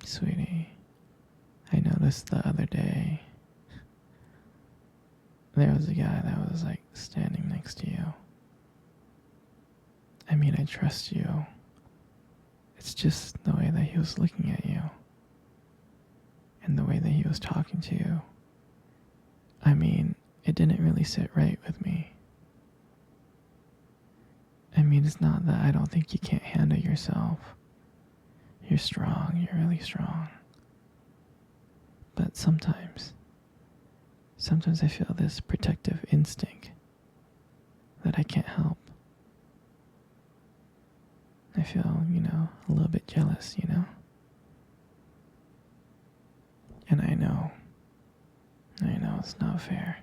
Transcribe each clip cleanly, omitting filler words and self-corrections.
Sweetie, I noticed the other day there was a guy that was like standing next to you. I mean, I trust you. It's just the way that he was looking at you and the way that he was talking to you. I mean, it didn't really sit right with me. I mean, it's not that I don't think you can't handle yourself. You're strong, you're really strong. But sometimes I feel this protective instinct that I can't help. I feel, a little bit jealous. And I know it's not fair.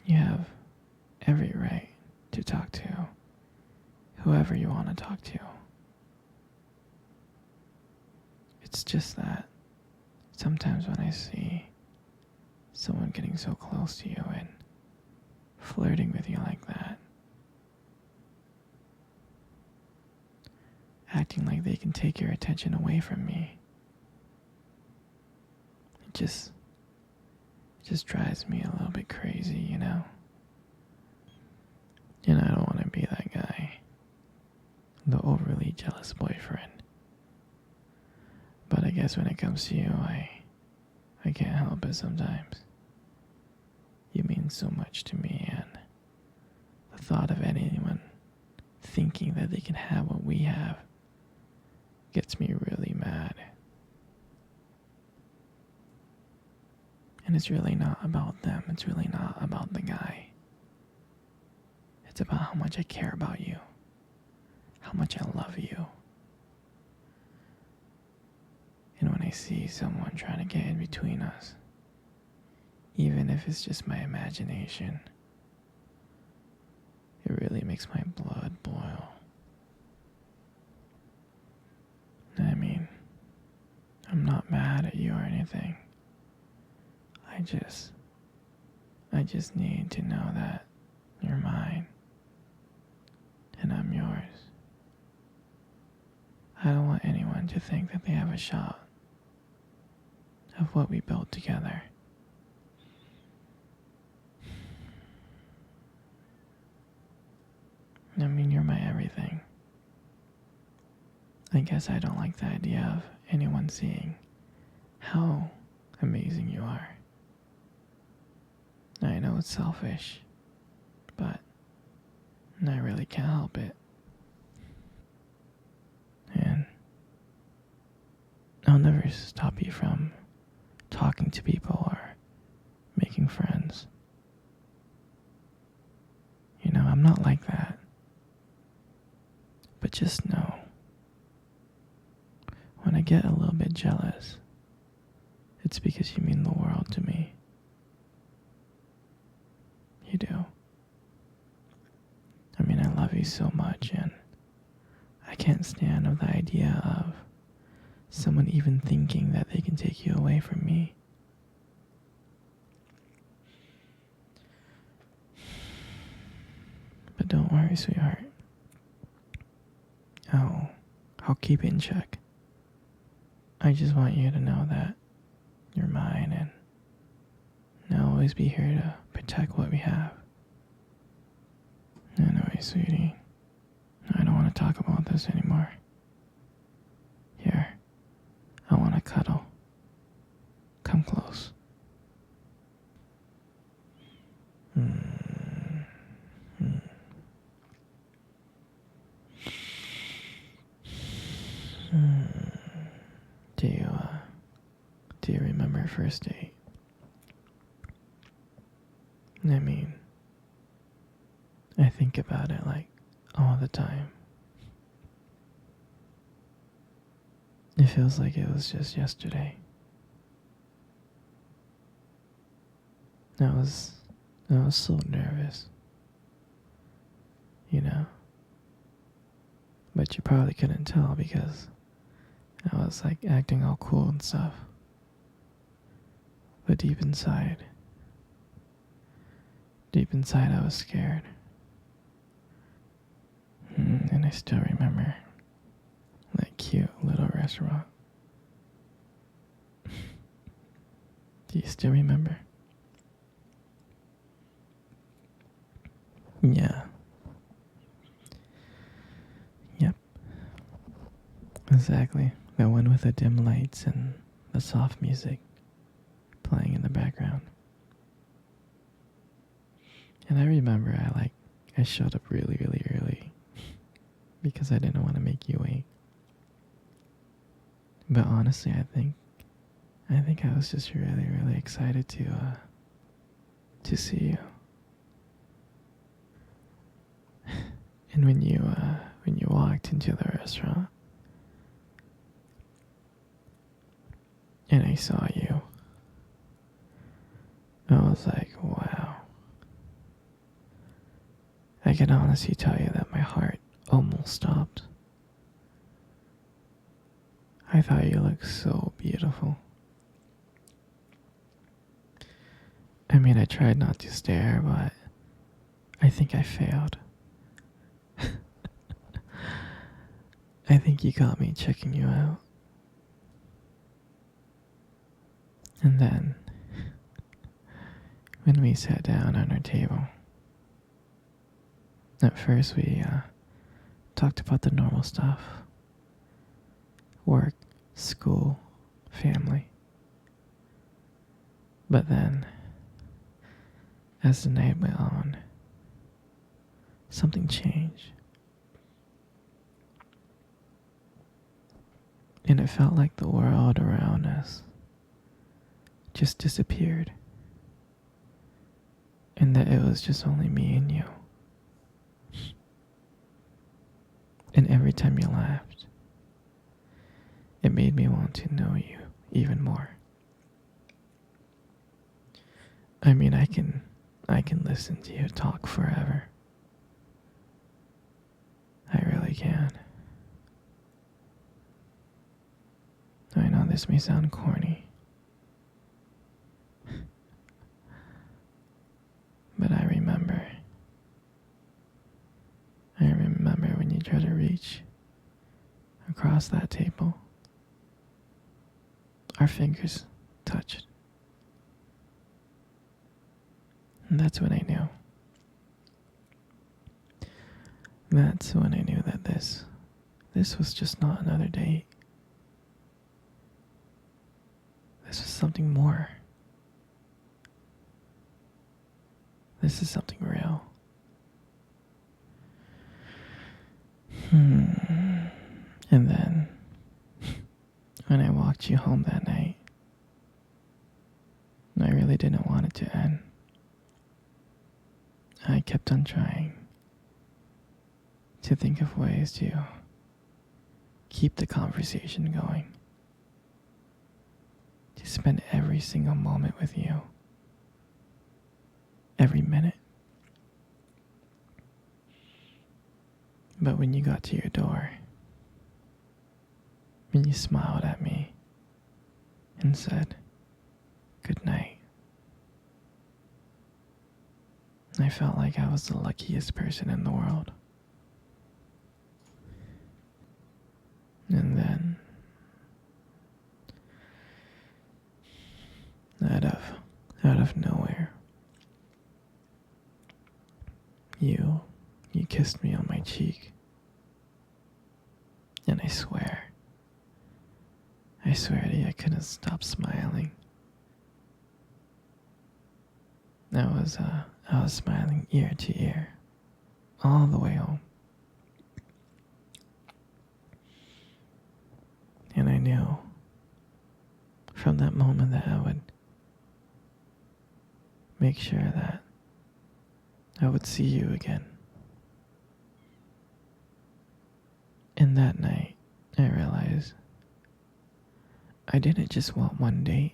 You have every right to talk to whoever you want to talk to. It's just that sometimes when I see someone getting so close to you and flirting with you like that, acting like they can take your attention away from me, it just drives me a little bit crazy. And I don't want to be that guy, the overly jealous boyfriend. But I guess when it comes to you, I can't help it sometimes. You mean so much to me, and the thought of anyone thinking that they can have what we have gets me really mad. And it's really not about them. It's really not about the guy. It's about how much I care about you, how much I love you. And when I see someone trying to get in between us, even if it's just my imagination, it really makes my blood boil. I mean, I'm not mad at you or anything. I just need to know that you're mine and I'm yours. I don't want anyone to think that they have a shot of what we built together. I mean, you're my everything. I guess I don't like the idea of anyone seeing how amazing you are. I know it's selfish, but I really can't help it. And I'll never stop you from talking to people or making friends. I'm not like that. But just know, when I get a little bit jealous, it's because you mean the world to me. You do. I mean, I love you so much, and I can't stand the idea of someone even thinking that they can take you away from me. But don't worry, sweetheart. I'll keep it in check. I just want you to know that you're mine, and I'll always be here to protect what we have. Anyway, sweetie, I don't want to talk about this anymore. Here, I want to cuddle. Come close. Do you remember first date? I mean, I think about it like all the time. It feels like it was just yesterday. I was so nervous. But you probably couldn't tell because I was like acting all cool and stuff. But deep inside I was scared. And I still remember restaurant. Do you still remember? Yeah. Yep. Exactly. The one with the dim lights and the soft music playing in the background. And I remember I showed up really, really early because I didn't want to make you wait. But honestly, I think I was just really, really excited to see you. And when you walked into the restaurant and I saw you, I was like, wow. I can honestly tell you that my heart almost stopped. I thought you looked so beautiful. I mean, I tried not to stare, but I think I failed. I think you got me checking you out. And then, when we sat down on our table, at first we talked about the normal stuff. Work, school, family. But then, as the night went on, something changed. And it felt like the world around us just disappeared. And that it was just only me and you. And every time you laughed, it made me want to know you even more. I mean, I can listen to you talk forever. I really can. I know this may sound corny, but I remember when you tried to reach across that table. Our fingers touched. And that's when I knew. That's when I knew that this was just not another date. This was something more. This is something real. And then, when I walked you home that night, I really didn't want it to end. I kept on trying to think of ways to keep the conversation going. To spend every single moment with you. Every minute. But when you got to your door, when you smiled at me and said, "Good night," I felt like I was the luckiest person in the world. And then, out of nowhere, you kissed me on my cheek. And I swear to you, I couldn't stop smiling. I was smiling ear to ear, all the way home. And I knew from that moment that I would make sure that I would see you again. And that night, I realized I didn't just want one date.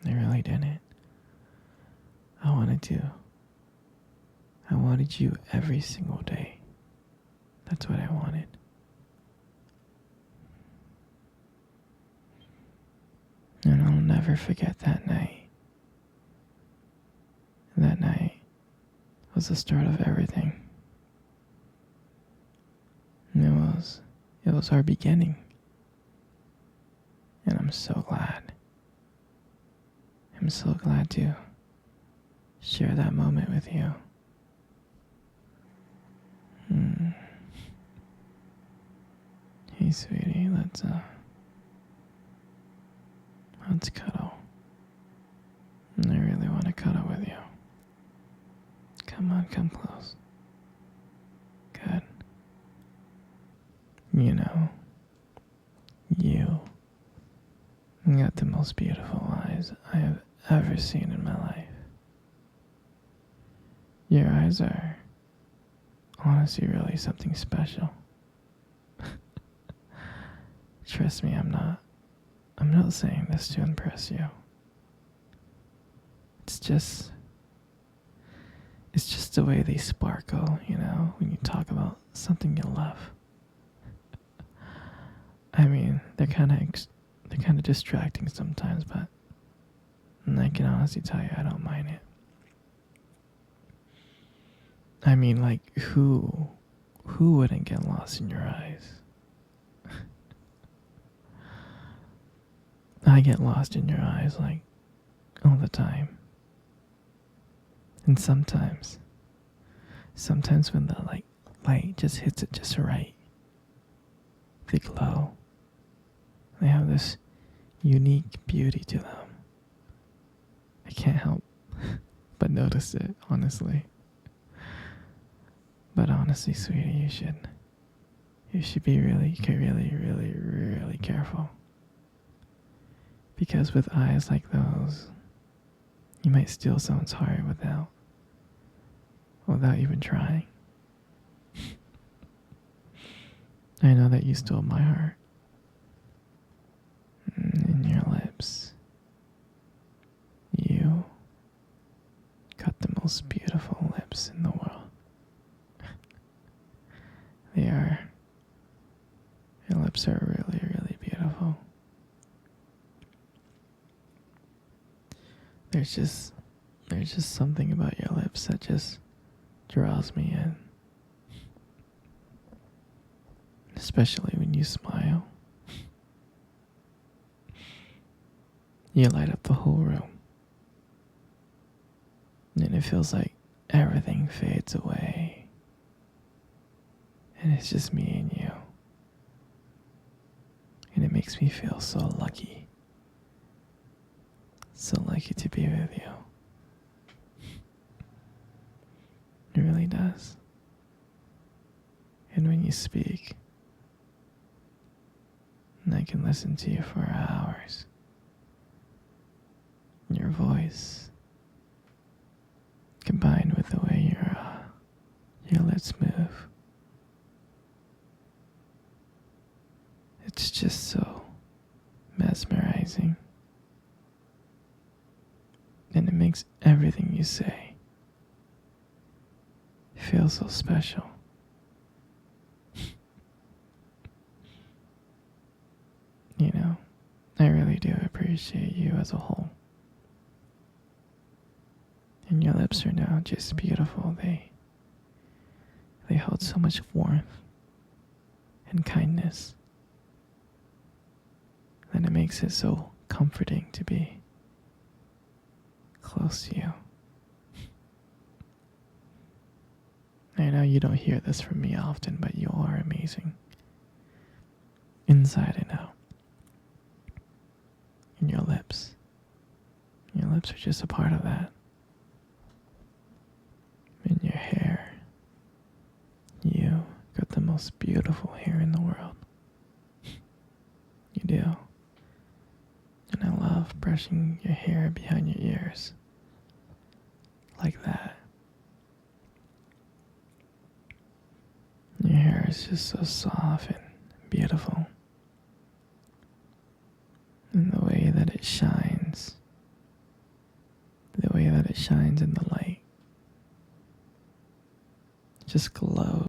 I really didn't. I wanted you every single day. That's what I wanted. And I'll never forget that night. That night was the start of everything. And it was our beginning I'm so glad. I'm so glad to share that moment with you. Hmm. Hey, sweetie, let's cuddle. I really want to cuddle with you. Come on, come close. Good. You know, you got the most beautiful eyes I have ever seen in my life. Your eyes are honestly really something special. Trust me, I'm not saying this to impress you. It's just the way they sparkle, when you talk about something you love. I mean, they're kind of distracting sometimes, but I can honestly tell you I don't mind it. I mean, like, who wouldn't get lost in your eyes? I get lost in your eyes, like, all the time. And sometimes when the light just hits it just right, they glow. They have this unique beauty to them. I can't help but notice it, honestly. But honestly, sweetie, you should be really, really, really, really careful. Because with eyes like those, you might steal someone's heart without even trying. I know that you stole my heart. And your lips. You got the most beautiful lips in the world. Your lips are really, really beautiful. There's just something about your lips that just draws me in. Especially when you smile. You light up the whole room. And it feels like everything fades away. And it's just me and you. And it makes me feel so lucky. So lucky to be with you. It really does. And when you speak, I can listen to you for hours. Your voice, combined with the way your lips move, it's just so mesmerizing. And it makes everything you say feel so special. I really do appreciate you as a whole. And your lips are now just beautiful. They hold so much warmth and kindness. And it makes it so comforting to be close to you. I know you don't hear this from me often, but you are amazing. Inside and out. And your lips. Your lips are just a part of that. And your hair. You got the most beautiful hair in the world. You do. And I love brushing your hair behind your ears. Like that. Your hair is just so soft and beautiful. And the way that it shines. The way that it shines in the light. Just glows.